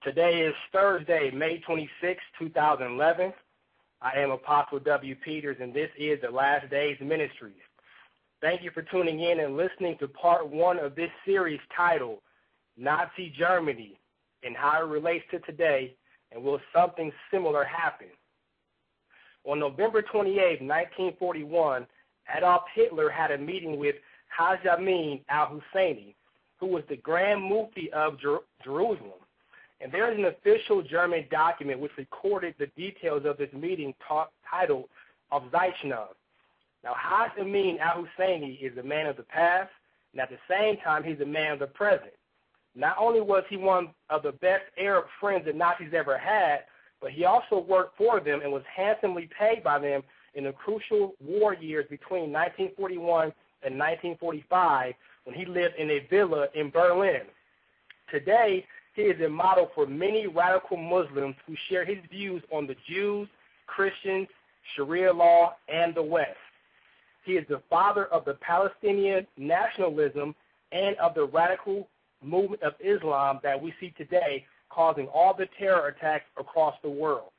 Today is Thursday, May 26, 2011. I am Apostle W. Peters, and this is the Last Days Ministries. Thank you for tuning in and listening to part one of this series titled Nazi Germany and How It Relates to Today, and Will Something Similar Happen? On November 28, 1941, Adolf Hitler had a meeting with Haj Amin al-Husseini, who was the Grand Mufti of Jerusalem. And there is an official German document which recorded the details of this meeting titled Aufzeichnung. Now, Haj Amin al-Husseini is a man of the past, and at the same time, he's a man of the present. Not only was he one of the best Arab friends the Nazis ever had, but he also worked for them and was handsomely paid by them in the crucial war years between 1941 and 1945 when he lived in a villa in Berlin. Today, he is a model for many radical Muslims who share his views on the Jews, Christians, Sharia law, and the West. He is the father of the Palestinian nationalism and of the radical movement of Islam that we see today, causing all the terror attacks across the world.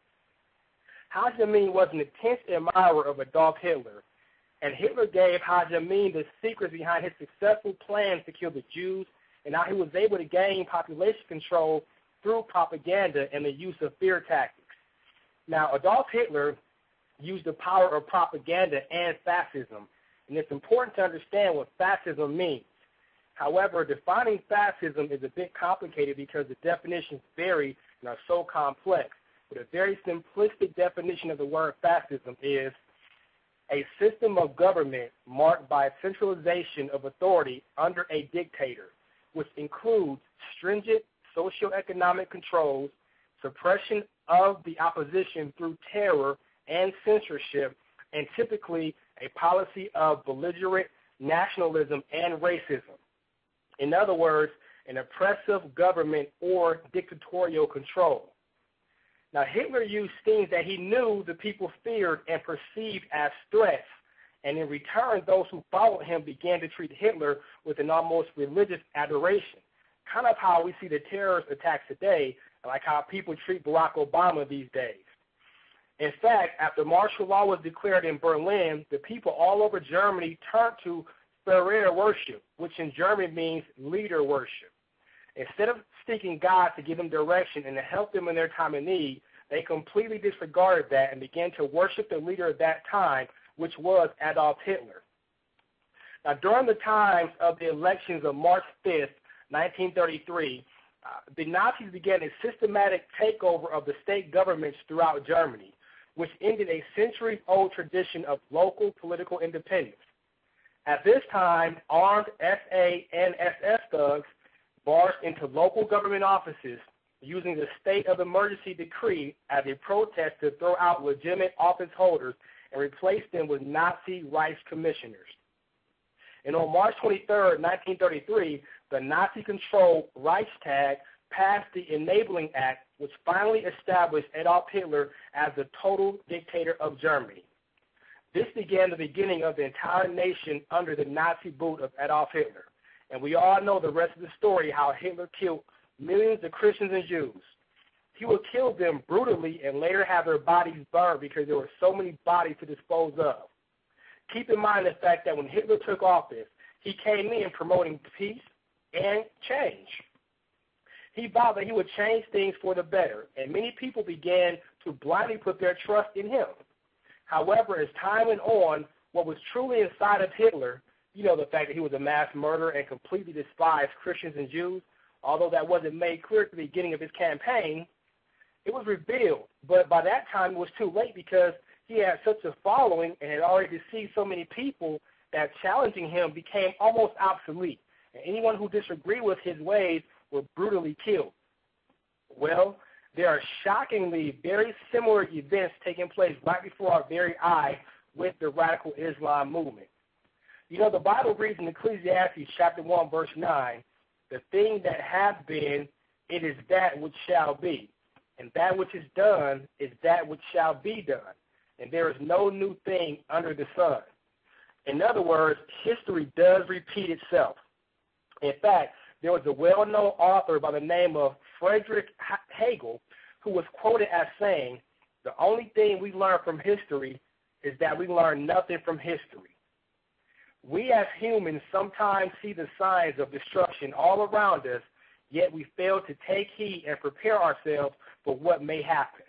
Haj Amin was an intense admirer of Adolf Hitler, and Hitler gave Haj Amin the secrets behind his successful plans to kill the Jews and how he was able to gain population control through propaganda and the use of fear tactics. Now, Adolf Hitler used the power of propaganda and fascism, and it's important to understand what fascism means. However, defining fascism is a bit complicated because the definitions vary and are so complex. But a very simplistic definition of the word fascism is a system of government marked by centralization of authority under a dictator, which includes stringent socioeconomic controls, suppression of the opposition through terror and censorship, and typically a policy of belligerent nationalism and racism. In other words, an oppressive government or dictatorial control. Now, Hitler used things that he knew the people feared and perceived as threats, and in return, those who followed him began to treat Hitler with an almost religious adoration, kind of how we see the terrorist attacks today, like how people treat Barack Obama these days. In fact, after martial law was declared in Berlin, the people all over Germany turned to Führer worship, which in German means leader worship. Instead of seeking God to give them direction and to help them in their time of need, they completely disregarded that and began to worship the leader of that time, which was Adolf Hitler. Now, during the times of the elections of March 5th, 1933, the Nazis began a systematic takeover of the state governments throughout Germany, which ended a centuries-old tradition of local political independence. At this time, armed SA and SS thugs barged into local government offices using the state of emergency decree as a protest to throw out legitimate office holders and replace them with Nazi Rights commissioners. And on March 23, 1933, the Nazi-controlled Reichstag passed the Enabling Act, which finally established Adolf Hitler as the total dictator of Germany. This began the beginning of the entire nation under the Nazi boot of Adolf Hitler. And we all know the rest of the story, how Hitler killed millions of Christians and Jews. He would kill them brutally and later have their bodies burned because there were so many bodies to dispose of. Keep in mind the fact that when Hitler took office, he came in promoting peace and change. He vowed that he would change things for the better, and many people began to blindly put their trust in him. However, as time went on, what was truly inside of Hitler, the fact that he was a mass murderer and completely despised Christians and Jews, although that wasn't made clear at the beginning of his campaign, it was revealed. But by that time, it was too late because he had such a following and had already deceived so many people that challenging him became almost obsolete. And anyone who disagreed with his ways were brutally killed. Well, there are shockingly very similar events taking place right before our very eyes with the radical Islam movement. The Bible reads in Ecclesiastes chapter 1, verse 9, the thing that has been, it is that which shall be. And that which is done is that which shall be done. And there is no new thing under the sun. In other words, history does repeat itself. In fact, there was a well-known author by the name of Friedrich Hegel, who was quoted as saying, "The only thing we learn from history is that we learn nothing from history." We as humans sometimes see the signs of destruction all around us, yet we fail to take heed and prepare ourselves for what may happen.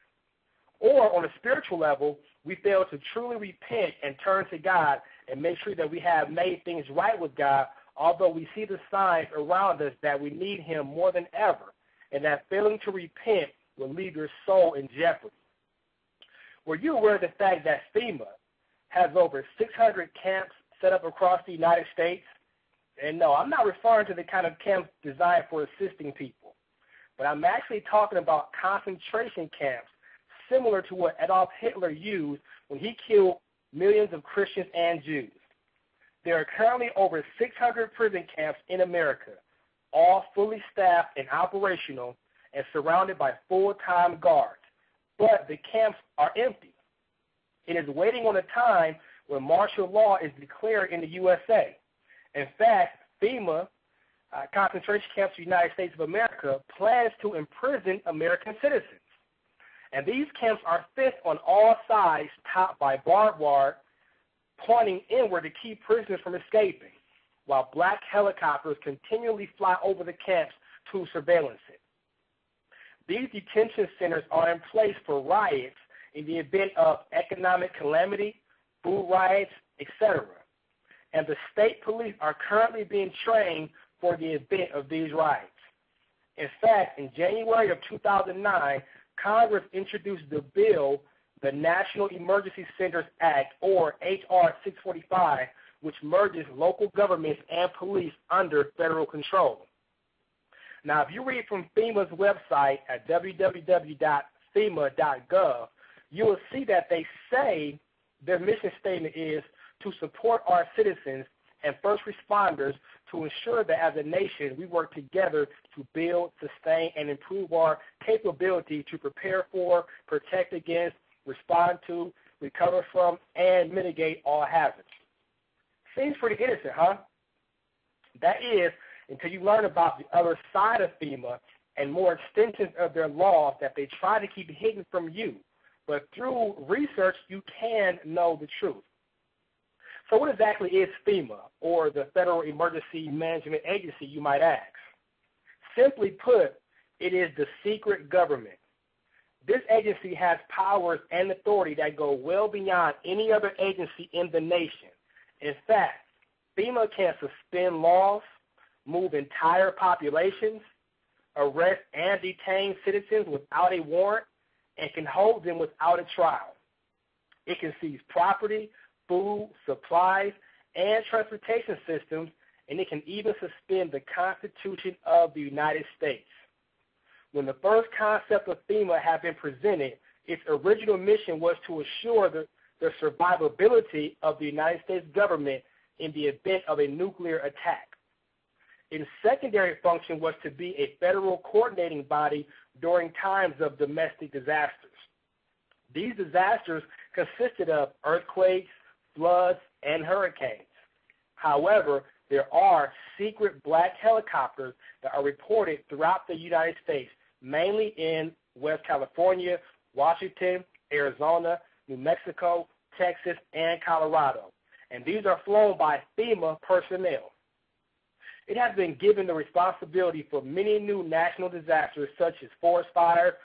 Or on a spiritual level, we fail to truly repent and turn to God and make sure that we have made things right with God, although we see the signs around us that we need Him more than ever, and that failing to repent will leave your soul in jeopardy. Were you aware of the fact that FEMA has over 600 camps set up across the United States? And no, I'm not referring to the kind of camps designed for assisting people, but I'm actually talking about concentration camps similar to what Adolf Hitler used when he killed millions of Christians and Jews. There are currently over 600 prison camps in America, all fully staffed and operational and surrounded by full-time guards. But the camps are empty. It is waiting on a time when martial law is declared in the USA. In fact, FEMA, Concentration Camps of the United States of America, plans to imprison American citizens. And these camps are fenced on all sides, topped by barbed wire, pointing inward to keep prisoners from escaping, while black helicopters continually fly over the camps to surveillance it. These detention centers are in place for riots in the event of economic calamity, food riots, etc. And the state police are currently being trained for the event of these riots. In fact, in January of 2009, Congress introduced the bill, the National Emergency Centers Act, or H.R. 645, which merges local governments and police under federal control. Now, if you read from FEMA's website at www.fema.gov, you will see that they say their mission statement is to support our citizens and first responders to ensure that as a nation we work together to build, sustain, and improve our capability to prepare for, protect against, respond to, recover from, and mitigate all hazards. Seems pretty innocent, huh? That is, until you learn about the other side of FEMA and more extensions of their laws that they try to keep hidden from you. But through research, you can know the truth. So what exactly is FEMA, or the Federal Emergency Management Agency, you might ask? Simply put, it is the secret government. This agency has powers and authority that go well beyond any other agency in the nation. In fact, FEMA can suspend laws, move entire populations, arrest and detain citizens without a warrant, and can hold them without a trial. It can seize property, food, supplies, and transportation systems, and it can even suspend the Constitution of the United States. When the first concept of FEMA had been presented, its original mission was to assure the survivability of the United States government in the event of a nuclear attack. Its secondary function was to be a federal coordinating body during times of domestic disasters. These disasters consisted of earthquakes, floods, and hurricanes. However, there are secret black helicopters that are reported throughout the United States, mainly in West California, Washington, Arizona, New Mexico, Texas, and Colorado. And these are flown by FEMA personnel. It has been given the responsibility for many new national disasters such as forest fires,